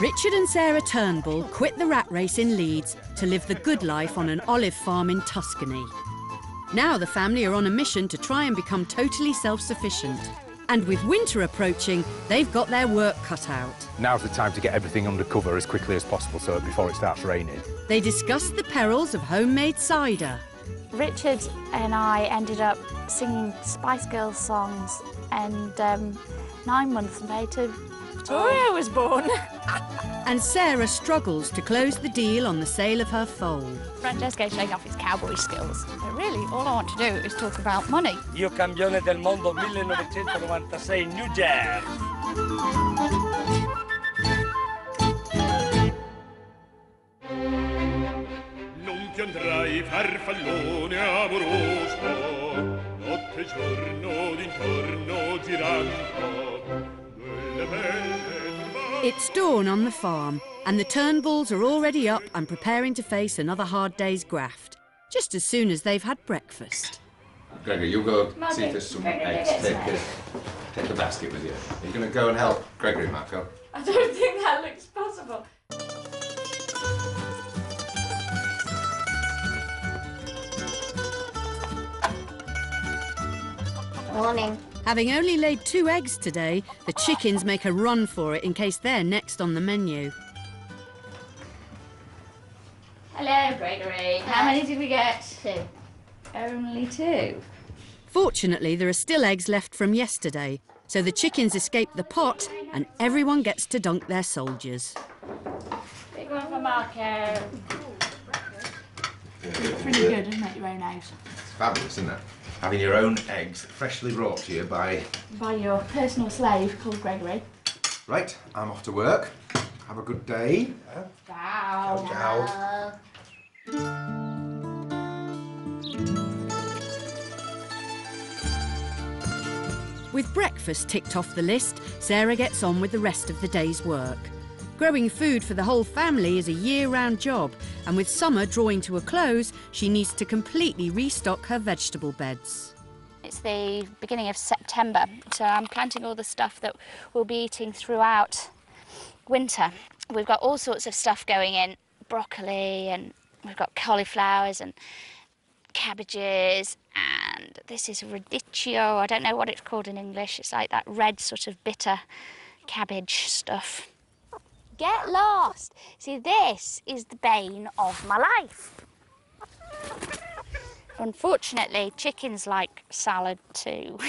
Richard and Sarah Turnbull quit the rat race in Leeds to live the good life on an olive farm in Tuscany. Now the family are on a mission to try and become totally self-sufficient. And with winter approaching, they've got their work cut out. Now's the time to get everything under cover as quickly as possible so before it starts raining. They discussed the perils of homemade cider. Richard and I ended up singing Spice Girls songs, and 9 months later, Victoria was born. And Sarah struggles to close the deal on the sale of her foal. Francesco showing off his cowboy skills. But really, all I want to do is talk about money. Io campione del mondo 1996, New Jersey. Non piangrai farfallone amoroso, notte e giorno d'intorno girando, delle belle. It's dawn on the farm, and the Turnbulls are already up and preparing to face another hard day's graft, just as soon as they've had breakfast. Gregory, you'll go see if there's some eggs. Take the basket with you. Are you going to go and help Gregory, Marco? I don't think that looks possible. Morning. Having only laid 2 eggs today, the chickens make a run for it in case they're next on the menu. Hello, Gregory. How many did we get? 2. Only 2. Fortunately, there are still eggs left from yesterday, so the chickens escape the pot and everyone gets to dunk their soldiers. Big one for Marco. Pretty good, isn't it, your own eggs? It's fabulous, isn't it? Having your own eggs freshly brought to you by your personal slave called Gregory. Right, I'm off to work. Have a good day. Ciao. Ciao. With breakfast ticked off the list, Sarah gets on with the rest of the day's work. Growing food for the whole family is a year-round job, and with summer drawing to a close, she needs to completely restock her vegetable beds. It's the beginning of September, so I'm planting all the stuff that we'll be eating throughout winter. We've got all sorts of stuff going in, broccoli, and we've got cauliflowers and cabbages, and this is radicchio. I don't know what it's called in English. It's like that red sort of bitter cabbage stuff. Get lost. See, this is the bane of my life. Unfortunately, chickens like salad too.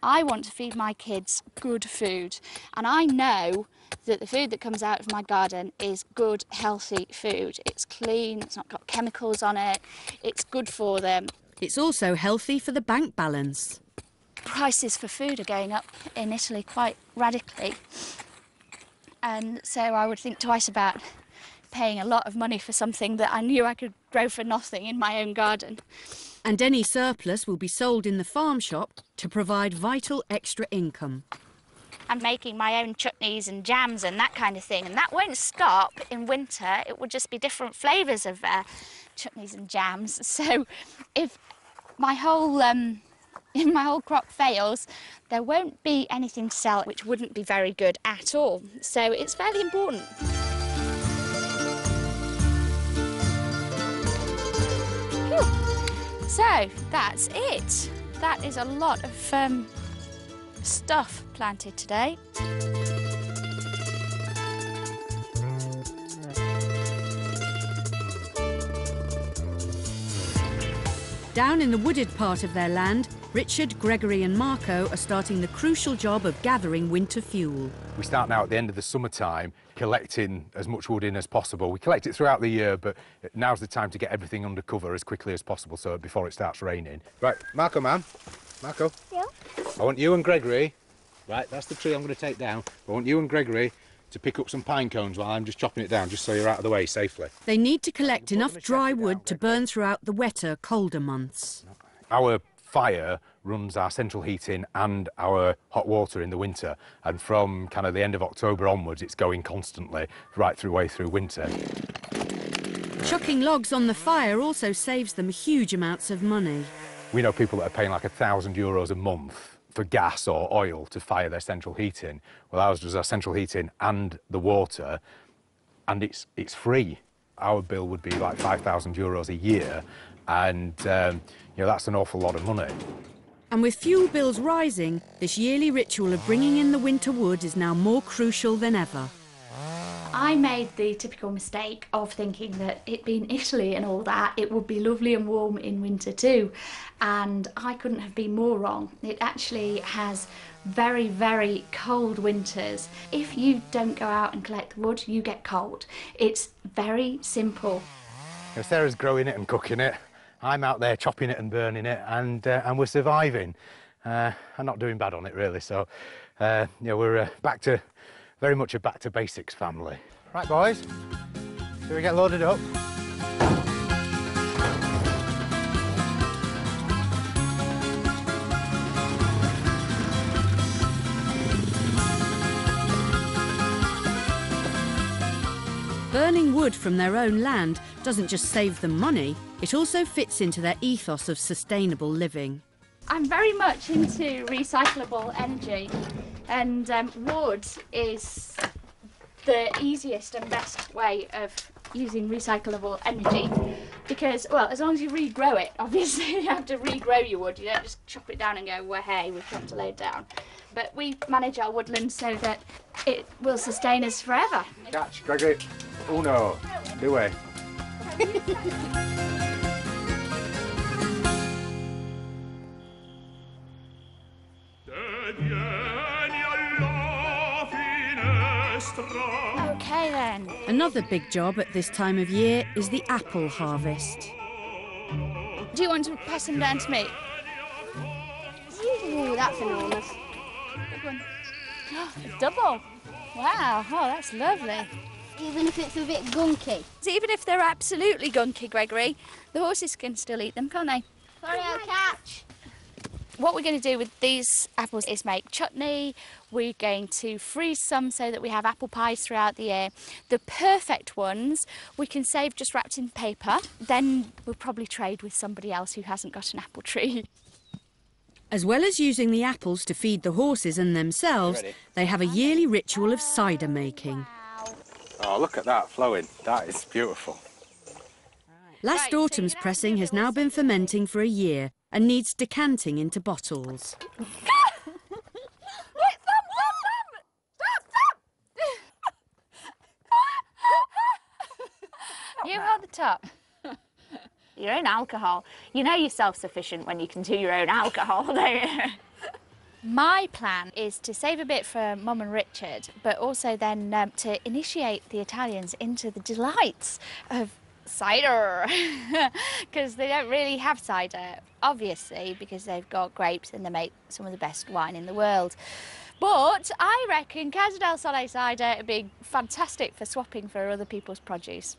I want to feed my kids good food, and I know that the food that comes out of my garden is good, healthy food. It's clean, it's not got chemicals on it, it's good for them. It's also healthy for the bank balance. Prices for food are going up in Italy quite radically, and so I would think twice about paying a lot of money for something that I knew I could grow for nothing in my own garden. And any surplus will be sold in the farm shop to provide vital extra income. I'm making my own chutneys and jams and that kind of thing, and that won't stop in winter. It will just be different flavours of chutneys and jams. So if my whole crop fails, there won't be anything to sell, which wouldn't be very good at all. So it's fairly important. Whew. So that's it. That is a lot of stuff planted today. Down in the wooded part of their land, Richard, Gregory and Marco are starting the crucial job of gathering winter fuel. We start now at the end of the summertime collecting as much wood in as possible. We collect it throughout the year, but now's the time to get everything under cover as quickly as possible so before it starts raining. Right, Marco, man. Marco. Yeah? I want you and Gregory, right, that's the tree I'm going to take down. I want you and Gregory to pick up some pine cones while I'm just chopping it down, just so you're out of the way safely. They need to collect enough dry wood to burn throughout the wetter, colder months. Our fire runs our central heating and our hot water in the winter, and from kind of the end of October onwards it's going constantly right through way through winter. Chucking logs on the fire also saves them huge amounts of money. We know people that are paying like €1,000 a month for gas or oil to fire their central heating. Well, ours does our central heating and the water, and it's free. Our bill would be like €5,000 a year, and you know, that's an awful lot of money. And with fuel bills rising, this yearly ritual of bringing in the winter wood is now more crucial than ever. I made the typical mistake of thinking that it being Italy and all that, it would be lovely and warm in winter too. And I couldn't have been more wrong. It actually has very, very cold winters. If you don't go out and collect the wood, you get cold. It's very simple. You know, Sarah's growing it and cooking it. I'm out there chopping it and burning it, and we're surviving. I'm not doing bad on it really. So, you know, we're very much a back to basics family. Right, boys, shall we get loaded up? Burning wood from their own land doesn't just save them money, it also fits into their ethos of sustainable living. I'm very much into recyclable energy, and wood is the easiest and best way of using recyclable energy, because, well, as long as you regrow it, obviously you have to regrow your wood. You don't just chop it down and go, well, hey, we've chopped a load down. But we manage our woodland so that it will sustain us forever. Catch, Gregory. Uno, due. Okay then. Another big job at this time of year is the apple harvest. Do you want to pass them down to me? Ooh, that's enormous. Big one. Oh, a double. Wow, oh, that's lovely. Even if it's a bit gunky. Even if they're absolutely gunky, Gregory, the horses can still eat them, can't they? Sorry, I'll catch. What we're going to do with these apples is make chutney. We're going to freeze some so that we have apple pies throughout the year. The perfect ones we can save just wrapped in paper. Then we'll probably trade with somebody else who hasn't got an apple tree. As well as using the apples to feed the horses and themselves, they have a yearly ritual of cider making. Oh, look at that flowing. That is beautiful. Last autumn's pressing has now been fermenting for a year and needs decanting into bottles. You hold the top. Your own alcohol. You know you're self-sufficient when you can do your own alcohol, don't you? My plan is to save a bit for Mum and Richard, but also then to initiate the Italians into the delights of cider, because they don't really have cider, obviously, because they've got grapes and they make some of the best wine in the world. But I reckon Casa del Sole cider would be fantastic for swapping for other people's produce.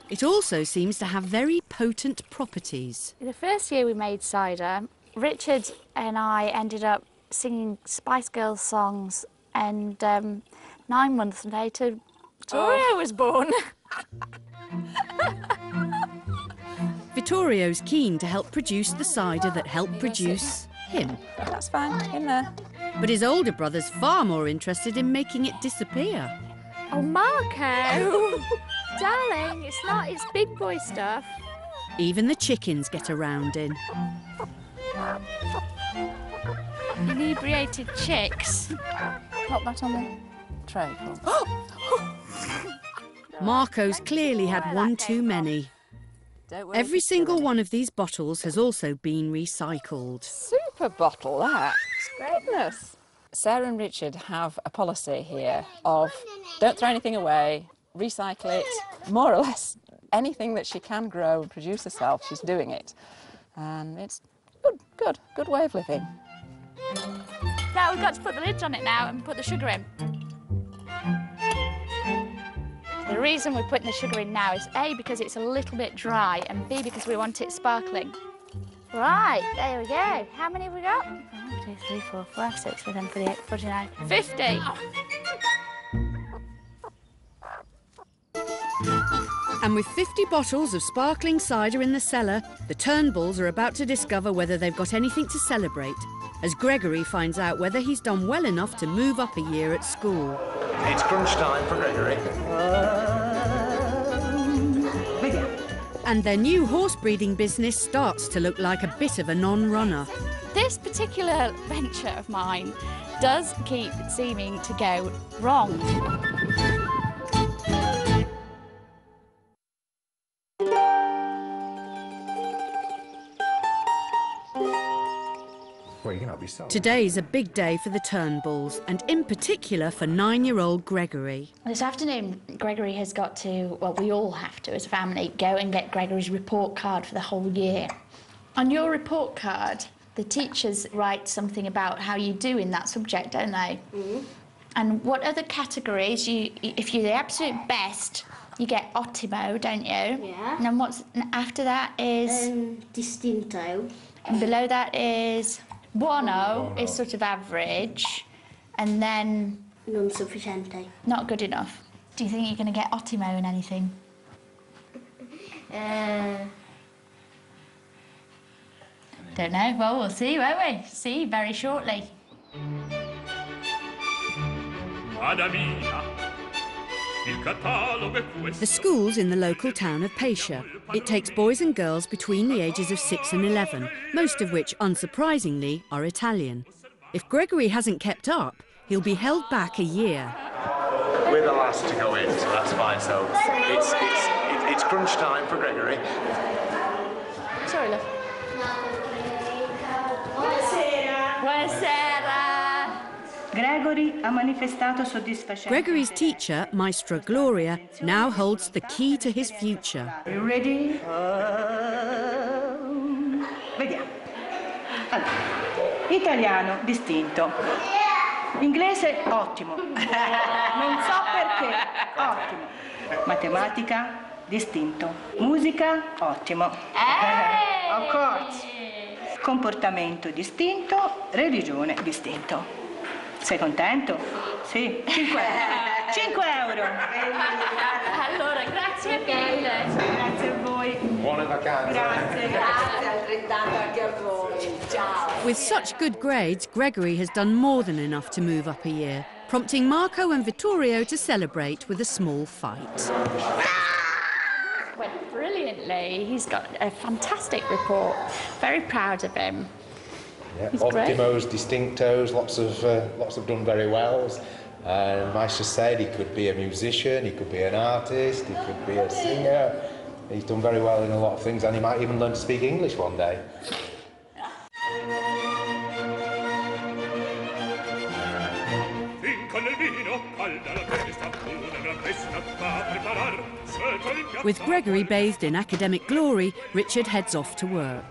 It also seems to have very potent properties. The first year we made cider, Richard and I ended up singing Spice Girls songs, and 9 months later, Vittorio was born. Vittorio's keen to help produce the cider that helped produce him. That's fine, in there. But his older brother's far more interested in making it disappear. Oh, Marco! Darling, it's big boy stuff. Even the chickens get a round in. Inebriated chicks. Pop that on the tray, Paul. Marco's clearly had one too many. Every single one of these bottles has also been recycled. Super bottle, that. Greatness. Sarah and Richard have a policy here of don't throw anything away, recycle it, more or less anything that she can grow and produce herself, she's doing it. And it's good way of living. Now we've got to put the lid on it now and put the sugar in. The reason we're putting the sugar in now is A, because it's a little bit dry, and B, because we want it sparkling. Right, there we go. How many have we got? 1, 2, 3, 4, 5, 6, 7, 48, 49, 50. And with 50 bottles of sparkling cider in the cellar, the Turnbulls are about to discover whether they've got anything to celebrate. as Gregory finds out whether he's done well enough to move up a year at school. It's crunch time for Gregory. And their new horse breeding business starts to look like a bit of a non-runner. This particular venture of mine does keep seeming to go wrong. Well, you can help yourself. Today's a big day for the Turnbulls, and in particular for 9-year-old Gregory. This afternoon, Gregory has got to, well, we all have to as a family, go and get Gregory's report card for the whole year. On your report card, the teachers write something about how you do in that subject, don't they? Mm-hmm. And what other categories, if you're the absolute best, you get ottimo, don't you? Yeah. And then what's after that is? Distinto. And below that is? Buono is sort of average, and then... Non sufficiente. Not good enough. Do you think you're going to get ottimo in anything? Don't know. Well, we'll see, won't we? See very shortly. The school's in the local town of Pescia. It takes boys and girls between the ages of 6 and 11, most of which, unsurprisingly, are Italian. If Gregory hasn't kept up, he'll be held back a year. We're the last to go in, so that's fine. So it's crunch time for Gregory. Sorry, love. Buonasera. Gregory ha manifestato soddisfazione. Gregory's teacher, Maestra Gloria, now holds the key to his future. Are you ready? Vediamo. Allora, italiano distinto. Inglese ottimo. Non so perché. Ottimo. Matematica distinto. Musica ottimo. Of course. Comportamento distinto, religione distinto. Sei contento? Sì. 5 euro. Allora, grazie mille. Grazie a voi. Buone vacanze. Grazie. Altrettanto anche a voi. Ciao. With such good grades, Gregory has done more than enough to move up a year, prompting Marco and Vittorio to celebrate with a small fight. Went brilliantly. He's got a fantastic report. Very proud of him. Yeah, He's great. Ottimos, distinctos, lots have done very well. Maestra said he could be a musician, he could be an artist, he could be a singer. He's done very well in a lot of things, and he might even learn to speak English one day. With Gregory bathed in academic glory, Richard heads off to work.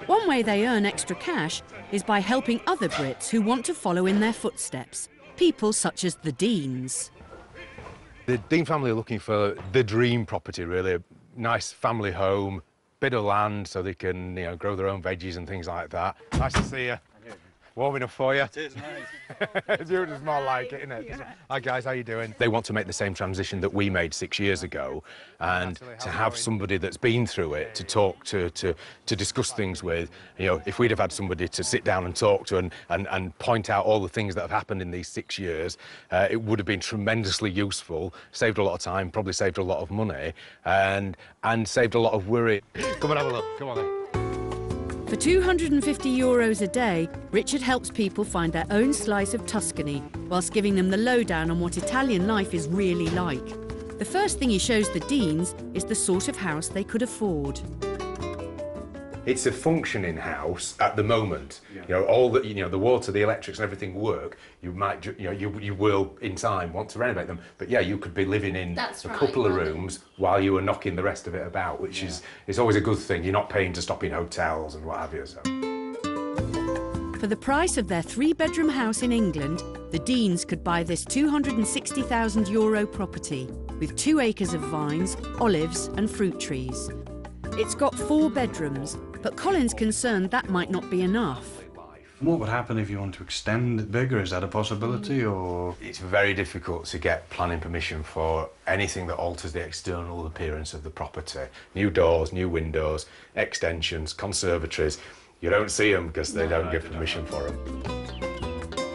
One way they earn extra cash is by helping other Brits who want to follow in their footsteps, people such as the Deans. The Dean family are looking for the dream property, really. A nice family home, bit of land so they can, grow their own veggies and things like that. Nice to see you. Warm enough for you? It is, mate. It's more like it, isn't it? Yeah. Hi, guys, how you doing? They want to make the same transition that we made 6 years ago, and to have somebody that's been through it to talk to discuss things with. If we'd have had somebody to sit down and talk to and point out all the things that have happened in these 6 years, it would have been tremendously useful, saved a lot of time, probably saved a lot of money, and saved a lot of worry. Come and have a look, come on then. For €250 a day, Richard helps people find their own slice of Tuscany, whilst giving them the lowdown on what Italian life is really like. The first thing he shows the Deans is the sort of house they could afford. It's a functioning house at the moment. All the the water, the electrics, and everything work. You might you will in time want to renovate them, but yeah, you could be living in couple of rooms while you were knocking the rest of it about, which is always a good thing. You're not paying to stop in hotels and what have you. So. For the price of their 3-bedroom house in England, the Deans could buy this €260,000 property with 2 acres of vines, olives, and fruit trees. It's got 4 bedrooms, but Colin's concerned that might not be enough. What would happen if you want to extend it bigger? Is that a possibility, or...? It's very difficult to get planning permission for anything that alters the external appearance of the property. New doors, new windows, extensions, conservatories. You don't see them because they don't give permission for them.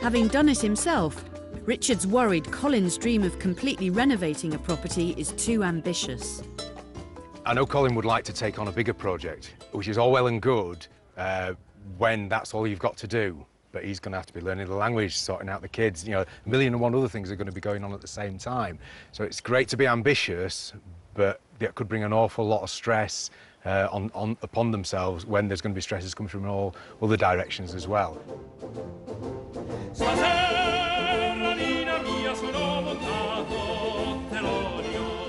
Having done it himself, Richard's worried Colin's dream of completely renovating a property is too ambitious. I know Colin would like to take on a bigger project, which is all well and good when that's all you've got to do. But he's going to have to be learning the language, sorting out the kids. You know, 1,000,001 other things are going to be going on at the same time. So it's great to be ambitious, but it could bring an awful lot of stress upon themselves when there's going to be stresses coming from all other directions as well.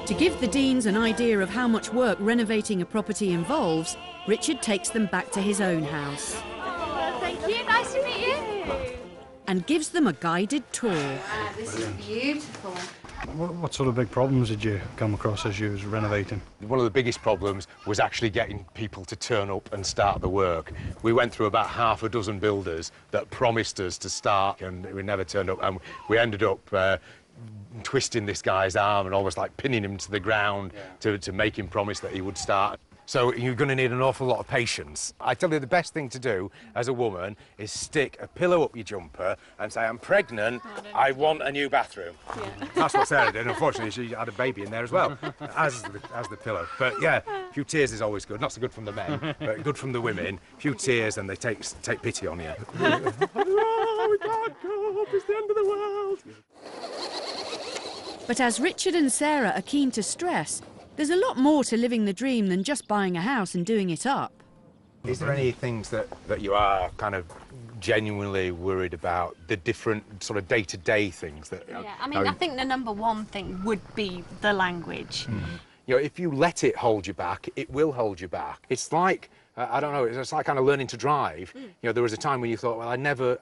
To give the Deans an idea of how much work renovating a property involves, Richard takes them back to his own house. Thank you, nice to meet you. And gives them a guided tour. This is beautiful. What sort of big problems did you come across as you was renovating? One of the biggest problems was actually getting people to turn up and start the work. We went through about half a dozen builders that promised us to start, and we never turned up, and we ended up twisting this guy's arm and almost like pinning him to the ground to make him promise that he would start. So you're going to need an awful lot of patience. I tell you, the best thing to do as a woman is stick a pillow up your jumper and say, I'm pregnant, I want a new bathroom. Yeah. That's what Sarah did. Unfortunately, she had a baby in there as well, as the pillow. But yeah, a few tears is always good. Not so good from the men, but good from the women. A few tears and they take pity on you. Oh, we can't go, it's the end of the world. But as Richard and Sarah are keen to stress, there's a lot more to living the dream than just buying a house and doing it up. Is there any things that you are kind of genuinely worried about, the different sort of day-to-day things that... Yeah, I mean, I think the number one thing would be the language. You know, if you let it hold you back, it will hold you back. It's like, I don't know, it's like kind of learning to drive. You know, there was a time when you thought, well, I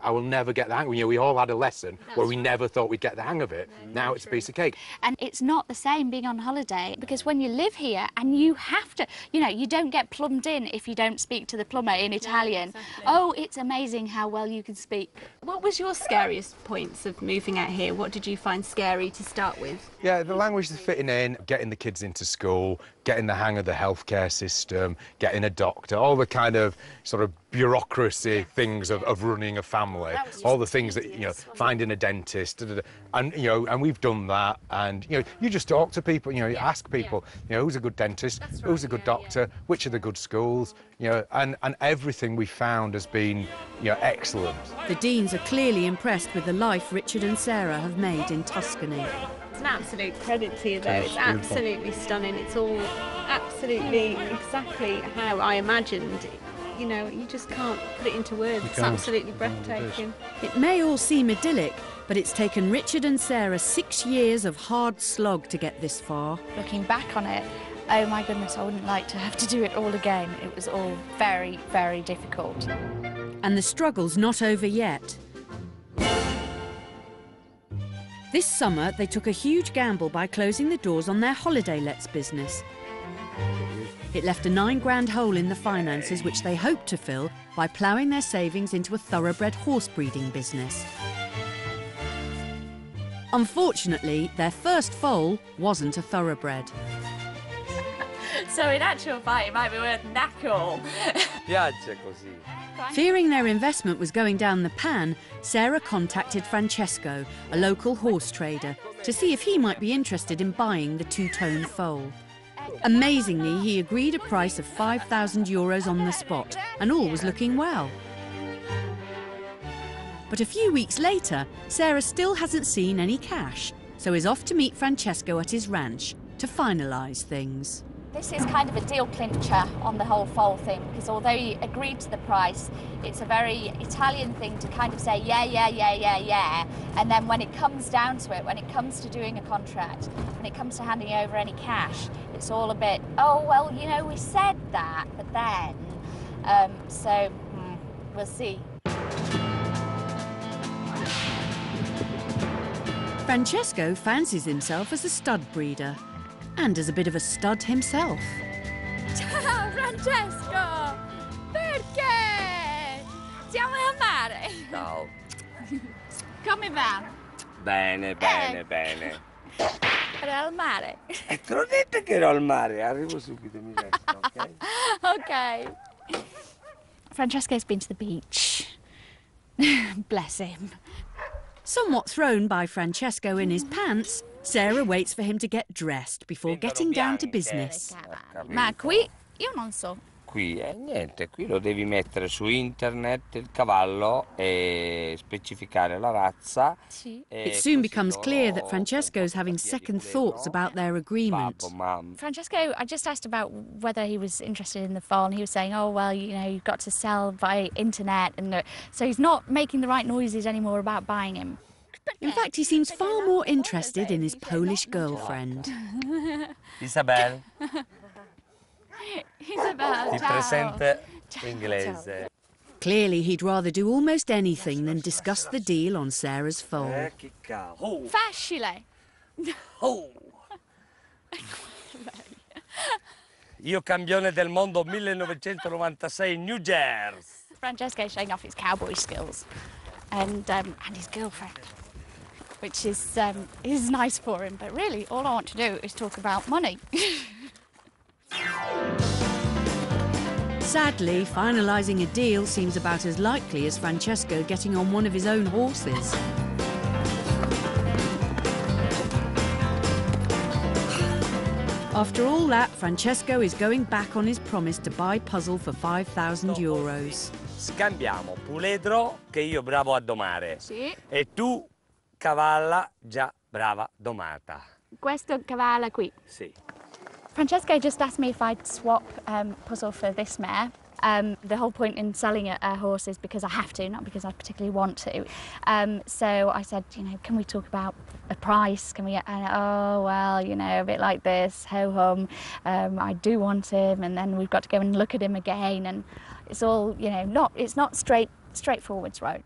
will never get the hang of it. You know, we all had a lesson where we never thought we'd get the hang of it. Now it's a piece of cake. And it's not the same being on holiday, because when you live here and you have to, you know, you don't get plumbed in if you don't speak to the plumber in Italian. Exactly. Oh, it's amazing how well you can speak. What was your scariest points of moving out here? What did you find scary to start with? Yeah, the language is fitting in, getting the kids into school, getting the hang of the healthcare system, getting a doctor, all the kind of sort of bureaucracy things of running a family, all the things that, you know, finding a dentist, and, you know, and we've done that, and, you know, you just talk to people, you know, you ask people, you know, who's a good dentist, who's a good doctor, which are the good schools, you know, and everything we found has been, you know, excellent. The Deans are clearly impressed with the life Richard and Sarah have made in Tuscany. It's an absolute credit to you, though. It's absolutely stunning. It's all absolutely exactly how I imagined. You know, you just can't put it into words. It's absolutely breathtaking. It may all seem idyllic, but it's taken Richard and Sarah 6 years of hard slog to get this far. Looking back on it, oh my goodness, I wouldn't like to have to do it all again. It was all very, very difficult. And the struggle's not over yet. This summer, they took a huge gamble by closing the doors on their holiday lets business. It left a 9 grand hole in the finances, which they hoped to fill by ploughing their savings into a thoroughbred horse breeding business. Unfortunately, their first foal wasn't a thoroughbred. So in actual fact, it might be worth knackle. Piace così. Fearing their investment was going down the pan, Sarah contacted Francesco, a local horse trader, to see if he might be interested in buying the 2-tone foal. Amazingly, he agreed a price of €5,000 on the spot, and all was looking well. But a few weeks later, Sarah still hasn't seen any cash, so is off to meet Francesco at his ranch to finalise things. This is kind of a deal clincher on the whole foal thing, because although he agreed to the price, it's a very Italian thing to kind of say, yeah, yeah, yeah, yeah, yeah. And then when it comes down to it, when it comes to doing a contract, when it comes to handing over any cash, it's all a bit, oh, well, you know, we said that, but then. We'll see. Francesco fancies himself as a stud breeder, and as a bit of a stud himself. Ciao Francesco! Perché? Siamo al mare! Ciao. Come va? Bene, bene, bene. Era al mare. E te l'ho detto che ero al mare, arrivo subito, mi resto, ok? Ok. Francesco's been to the beach. Bless him. Somewhat thrown by Francesco in his pants, Sarah waits for him to get dressed before getting down to business. Ma qui io non so. Qui niente, qui lo devi mettere su internet il cavallo e specificare la razza. It soon becomes clear that Francesco's having second thoughts about their agreement. Francesco, I just asked about whether he was interested in the foal, and he was saying, oh, well, you know, you've got to sell via internet, and so he's not making the right noises anymore about buying him. In fact, he seems far more interested in his Polish girlfriend. Isabel. Isabel, Ti presente inglese. Clearly, he'd rather do almost anything than discuss the deal on Sarah's foal. Facile. Io campione del mondo 1996 New Jersey. Francesco's showing off his cowboy skills and his girlfriend, which is nice for him. But really, all I want to do is talk about money. Sadly, finalising a deal seems about as likely as Francesco getting on one of his own horses. After all that, Francesco is going back on his promise to buy Puzzle for €5,000. Scambiamo puledro, che io bravo a domare. Sì. E tu cavalla già brava domata. Questo cavallo qui. Sì. Francesco just asked me if I'd swap Puzzle for this mare. The whole point in selling a horse is because I have to, not because I particularly want to. So I said, you know, can we talk about a price? Can we? Oh well, you know, a bit like this, ho hum. I do want him, and then we've got to go and look at him again, and it's all, you know, it's not straightforward road.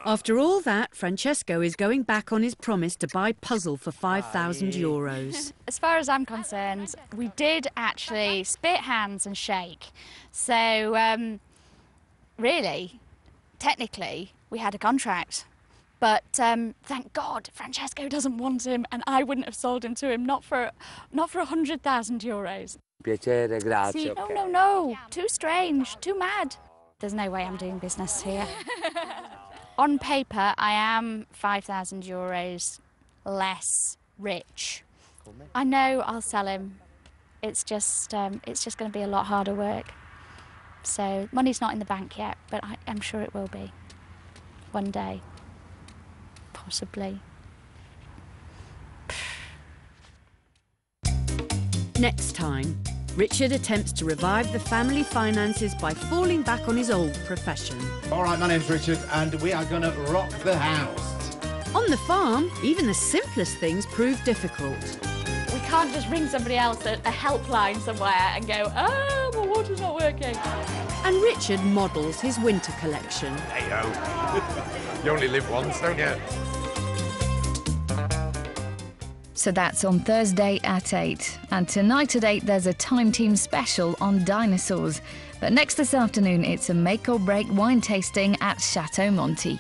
After all that, Francesco is going back on his promise to buy Puzzle for €5,000. As far as I'm concerned, we did actually spit hands and shake. So, really, technically, we had a contract. But thank God Francesco doesn't want him, and I wouldn't have sold him to him, not for €100,000. Piacere, grazie. See, no, too strange, too mad. There's no way I'm doing business here. On paper, I am €5,000 less rich. I know I'll sell him. It's just going to be a lot harder work. So money's not in the bank yet, but I'm sure it will be. One day. Possibly. Next time, Richard attempts to revive the family finances by falling back on his old profession. All right, my name's Richard, and we are going to rock the house. On the farm, even the simplest things prove difficult. We can't just ring somebody else at a helpline somewhere and go, oh, my water's not working. And Richard models his winter collection. Hey-ho. You only live once, don't you? So that's on Thursday at 8. And tonight at 8 there's a Time Team special on dinosaurs. But next this afternoon it's a make or break wine tasting at Chateau Monty.